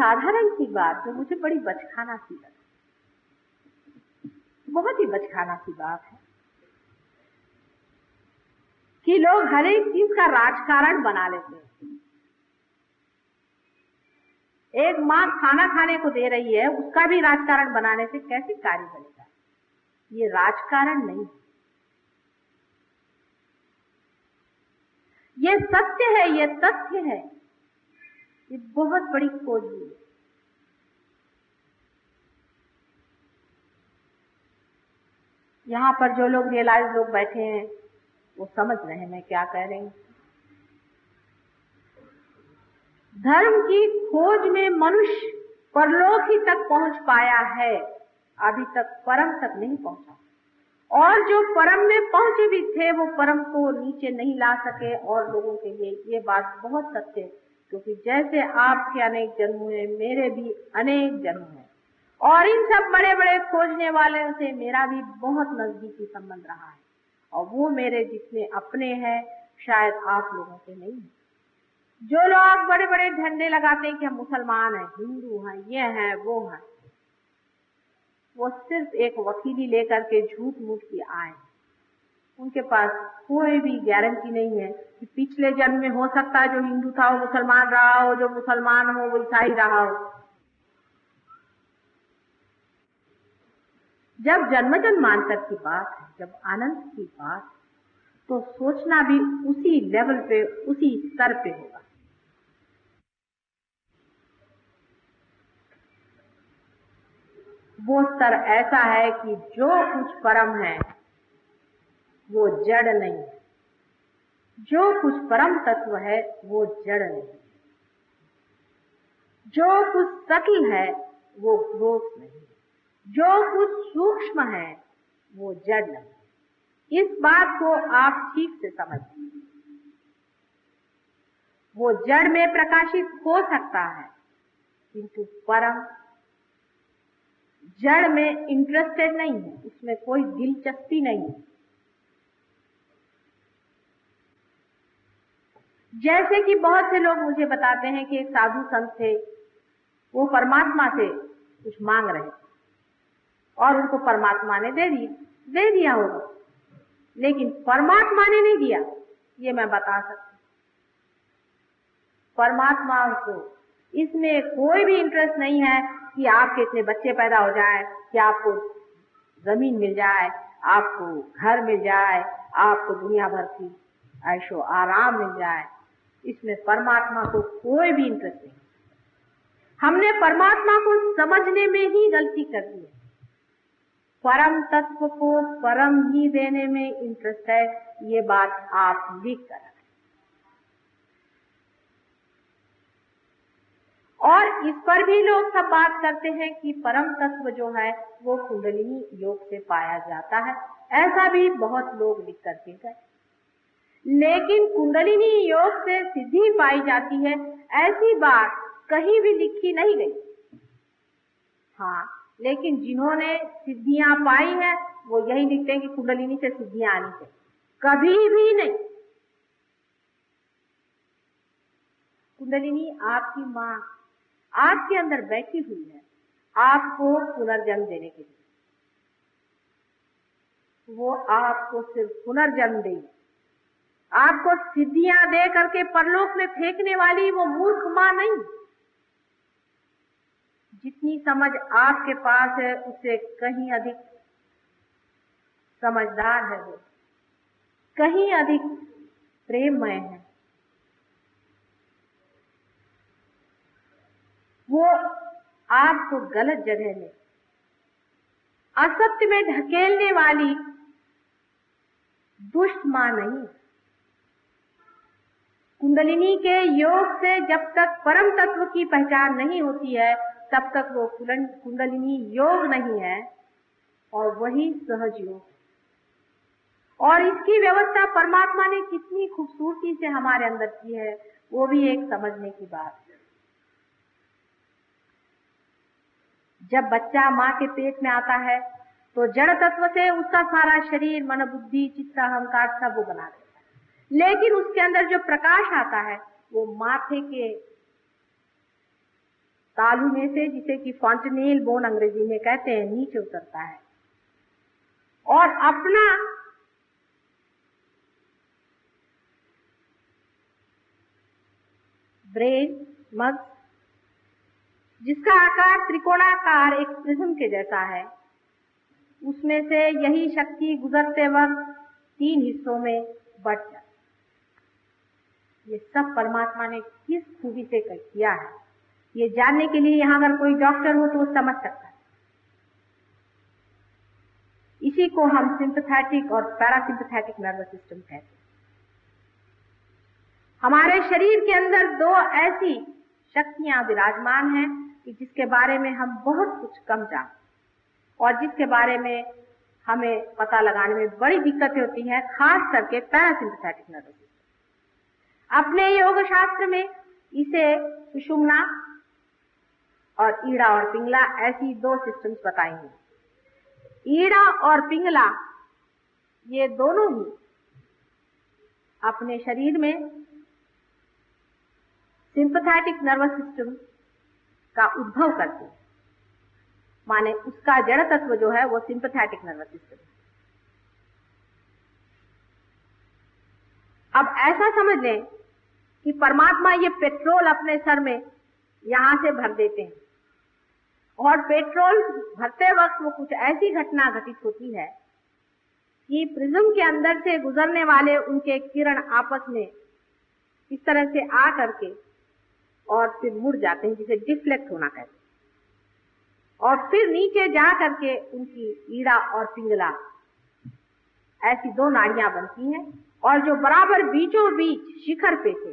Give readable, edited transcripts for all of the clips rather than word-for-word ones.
साधारण सी बात जो मुझे बड़ी बचकाना सी लगी, बहुत ही बचकाना सी बात है कि लोग हर एक चीज का राजकारण बना लेते हैं। एक माँ खाना खाने को दे रही है, उसका भी राजकारण बनाने से कैसे कार्य बनेगा? ये राजकारण नहीं, ये सत्य है, ये तथ्य है, ये बहुत बड़ी खोज है। यहाँ पर जो लोग रियलाइज लोग बैठे हैं वो समझ रहे हैं मैं क्या कह रही हूँ। धर्म की खोज में मनुष्य परलोक ही तक पहुंच पाया है, अभी तक परम तक नहीं पहुंचा। और जो परम में पहुंचे भी थे वो परम को नीचे नहीं ला सके। और लोगों के लिए ये बात बहुत सत्य है, क्योंकि जैसे आपके अनेक जन्म हुए, मेरे भी अनेक जन्म हैं, और इन सब बड़े बड़े खोजने वालों से मेरा भी बहुत नजदीकी संबंध रहा है, और वो मेरे जितने अपने हैं शायद आप लोगों के नहीं है। जो लोग बड़े बड़े झंडे लगाते हैं कि हम मुसलमान हैं, हिंदू हैं, ये हैं, वो हैं, वो सिर्फ एक वकीली लेकर के झूठ मूठ की आए। उनके पास कोई भी गारंटी नहीं है कि पिछले जन्म में हो सकता है जो हिंदू था वो मुसलमान रहा हो, जो मुसलमान हो वो ईसाई रहा हो। जब जन्म जन्मांतर की बात है, जब आनंद की बात, तो सोचना भी उसी लेवल पे, उसी स्तर पे होगा। वो स्तर ऐसा है कि जो कुछ परम है वो जड़ नहीं, जो कुछ परम तत्व है वो जड़ नहीं, जो कुछ सटल है वो ग्रोथ नहीं, जो कुछ सूक्ष्म है वो जड़ नहीं। इस बात को आप ठीक से समझिए। वो जड़ में प्रकाशित हो सकता है, किंतु परम जड़ में इंटरेस्टेड नहीं है, उसमें कोई दिलचस्पी नहीं है। जैसे कि बहुत से लोग मुझे बताते हैं कि एक साधु संत थे, वो परमात्मा से कुछ मांग रहे थे और उनको परमात्मा ने दे दिया होगा, लेकिन परमात्मा ने नहीं दिया, ये मैं बता सकती। परमात्मा को इसमें कोई भी इंटरेस्ट नहीं है कि आपके इतने बच्चे पैदा हो जाए, कि आपको जमीन मिल जाए, आपको घर मिल जाए, आपको दुनिया भर की ऐशो आराम मिल जाए। इसमें परमात्मा को कोई भी इंटरेस्ट नहीं। हमने परमात्मा को समझने में ही गलती कर दी है। परम तत्व को परम ही देने में इंटरेस्ट है, ये बात आप लिख कर रखें। और इस पर भी लोग सब बात करते हैं कि परम तत्व जो है वो कुंडलिनी योग से पाया जाता है, ऐसा भी बहुत लोग लिख करके गए। लेकिन कुंडलिनी योग से सिद्धि पाई जाती है, ऐसी बात कहीं भी लिखी नहीं गई। हाँ, लेकिन जिन्होंने सिद्धियां पाई है वो यही लिखते हैं कि कुंडलिनी से सिद्धियां आनी चाहिए, कभी भी नहीं। कुंडलिनी आपकी माँ आपके अंदर बैठी हुई है, आपको पुनर्जन्म देने के लिए। वो आपको सिर्फ पुनर्जन्म देगी, आपको सिद्धियां दे करके परलोक में फेंकने वाली वो मूर्ख माँ नहीं। जितनी समझ आपके पास है उससे कहीं अधिक समझदार है वो, कहीं अधिक प्रेममय है वो। आपको गलत जगह में, असत्य में ढकेलने वाली दुष्ट मां नहीं। कुंडलिनी के योग से जब तक परम तत्व की पहचान नहीं होती है तब तक वो कुंडलिनी योग नहीं है, और वही सहज योग है। और इसकी व्यवस्था परमात्मा ने कितनी खूबसूरती से हमारे अंदर की है, वो भी एक समझने की बात है। जब बच्चा माँ के पेट में आता है तो जड़ तत्व से उसका सारा शरीर, मन, बुद्धि, चित्त, अहंकार सब वो बना देता है, लेकिन उसके अंदर जो प्रकाश आता है वो माथे के तालू में से, जिसे कि फॉन्टेनेल बोन अंग्रेजी में कहते हैं, नीचे उतरता है और अपना ब्रेन, मस्तिष्क, जिसका आकार त्रिकोणाकार एक प्रिज्म के जैसा है, उसमें से यही शक्ति गुजरते वक्त 3 हिस्सों में बट जाती। ये सब परमात्मा ने किस खूबी से किया है, ये जानने के लिए यहाँ अगर कोई डॉक्टर हो तो वो समझ सकता है। इसी को हम सिंपैथेटिक और पैरासिम्पैथेटिक नर्वस सिस्टम कहते हैं। हमारे शरीर के अंदर 2 ऐसी शक्तियां विराजमान हैं कि जिसके बारे में हम बहुत कुछ कम जानते और जिसके बारे में हमें पता लगाने में बड़ी दिक्कतें होती हैं, खास करके पैरासिम्पैथेटिक नर्वस सिस्टम। अपने योग शास्त्र में इसे सुषुम्ना और ईड़ा और पिंगला ऐसी 2 सिस्टम्स बताएंगे। ईड़ा और पिंगला ये दोनों ही अपने शरीर में सिंपैथेटिक नर्वस सिस्टम का उद्भव करते हैं, माने उसका जड़ तत्व जो है वो सिंपैथेटिक नर्वस सिस्टम है। अब ऐसा समझ लें कि परमात्मा ये पेट्रोल अपने सर में यहां से भर देते हैं और पेट्रोल भरते वक्त वो कुछ ऐसी घटना घटित होती है कि प्रिज्म के अंदर से गुजरने वाले उनके किरण आपस में इस तरह से आ करके और फिर मुड़ जाते हैं, जिसे डिफ्लेक्ट होना कहते हैं, और फिर नीचे जा करके उनकी ईड़ा और पिंगला ऐसी 2 नाड़ियां बनती हैं और जो बराबर बीचों बीच शिखर पे थे,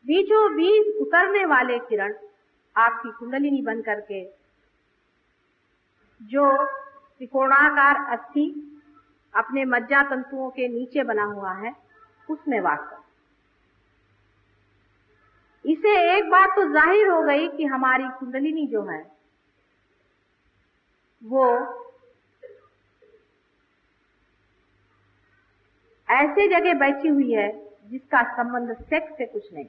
बीचों बीच उतरने वाले किरण आपकी कुंडलिनी बन करके जो त्रिकोणाकार अस्थि अपने मज्जा तंतुओं के नीचे बना हुआ है उसमें वास करते। इसे एक बात तो जाहिर हो गई कि हमारी कुंडलिनी जो है वो ऐसे जगह बैठी हुई है जिसका संबंध सेक्स से कुछ नहीं।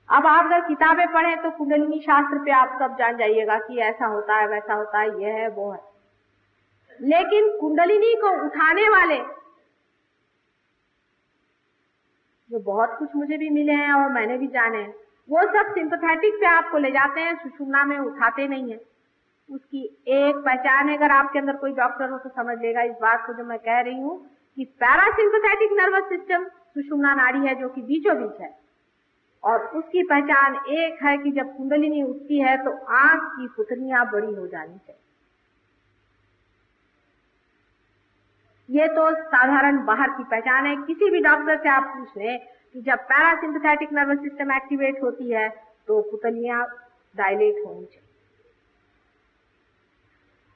अब आप अगर किताबें पढ़ें तो कुंडलिनी शास्त्र पे आप सब जान जाइएगा कि ऐसा होता है, वैसा होता है, यह है, वो है। लेकिन कुंडलिनी को उठाने वाले जो बहुत कुछ मुझे भी मिले हैं और मैंने भी जाने हैं, वो सब सिंपैथेटिक पे आपको ले जाते हैं, सुषुम्ना में उठाते नहीं है। उसकी एक पहचान है, अगर आपके अंदर कोई डॉक्टर हो तो समझ लेगा इस बात को जो मैं कह रही हूँ कि पैरासिम्पैथेटिक नर्वस सिस्टम सुषुम्ना नाड़ी है जो कि बीचों बीच है, और उसकी पहचान एक है कि जब कुंडलिनी उठती है तो आंख की पुतलियां बड़ी हो जानी चाहिए। ये तो साधारण बाहर की पहचान है। किसी भी डॉक्टर से आप पूछ लें कि जब पैरासिम्पैथेटिक नर्वस सिस्टम एक्टिवेट होती है तो पुतलियां डायलेट होनी चाहिए।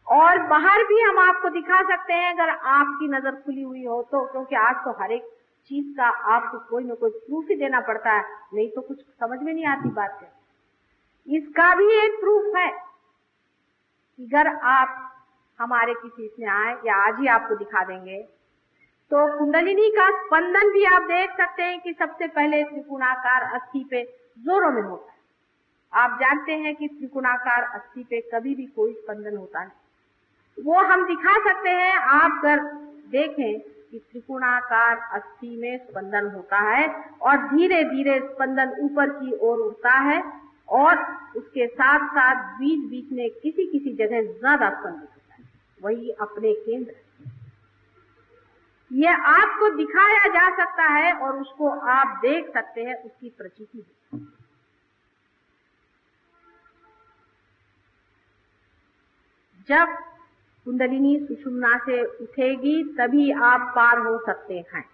और बाहर भी हम आपको दिखा सकते हैं अगर आपकी नजर खुली हुई हो तो, क्योंकि आज तो हर एक चीज का आपको कोई न कोई प्रूफ ही देना पड़ता है, नहीं तो कुछ समझ में नहीं आती बात है। इसका भी एक प्रूफ है कि अगर आप हमारे किसी इसमें आए या आज ही आपको दिखा देंगे तो कुंडलिनी का स्पंदन भी आप देख सकते हैं कि सबसे पहले त्रिकोणाकार अस्थि पे जोरों में होता है। आप जानते हैं कि त्रिकोणाकार अस्थि पे कभी भी कोई स्पंदन होता नहीं, वो हम दिखा सकते हैं। आप अगर देखें कि त्रिकोणाकार अस्थि में स्पंदन होता है और धीरे धीरे स्पंदन ऊपर की ओर उठता है और उसके साथ साथ बीच बीच में किसी किसी जगह ज्यादा स्पंदन होता है, वही अपने केंद्र। यह आपको दिखाया जा सकता है और उसको आप देख सकते हैं, उसकी प्रचिति। जब कुंडलिनी सुषुम्ना से उठेगी तभी आप पार हो सकते हैं,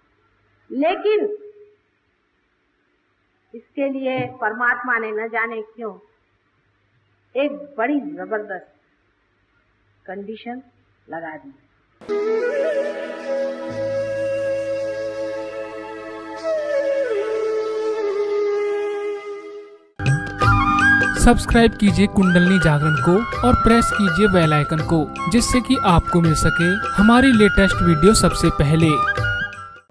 लेकिन इसके लिए परमात्मा ने न जाने क्यों एक बड़ी जबरदस्त कंडीशन लगा दी। सब्सक्राइब कीजिए कुंडलिनी जागरण को और प्रेस कीजिए बेल आइकन को, जिससे कि आपको मिल सके हमारी लेटेस्ट वीडियो सबसे पहले।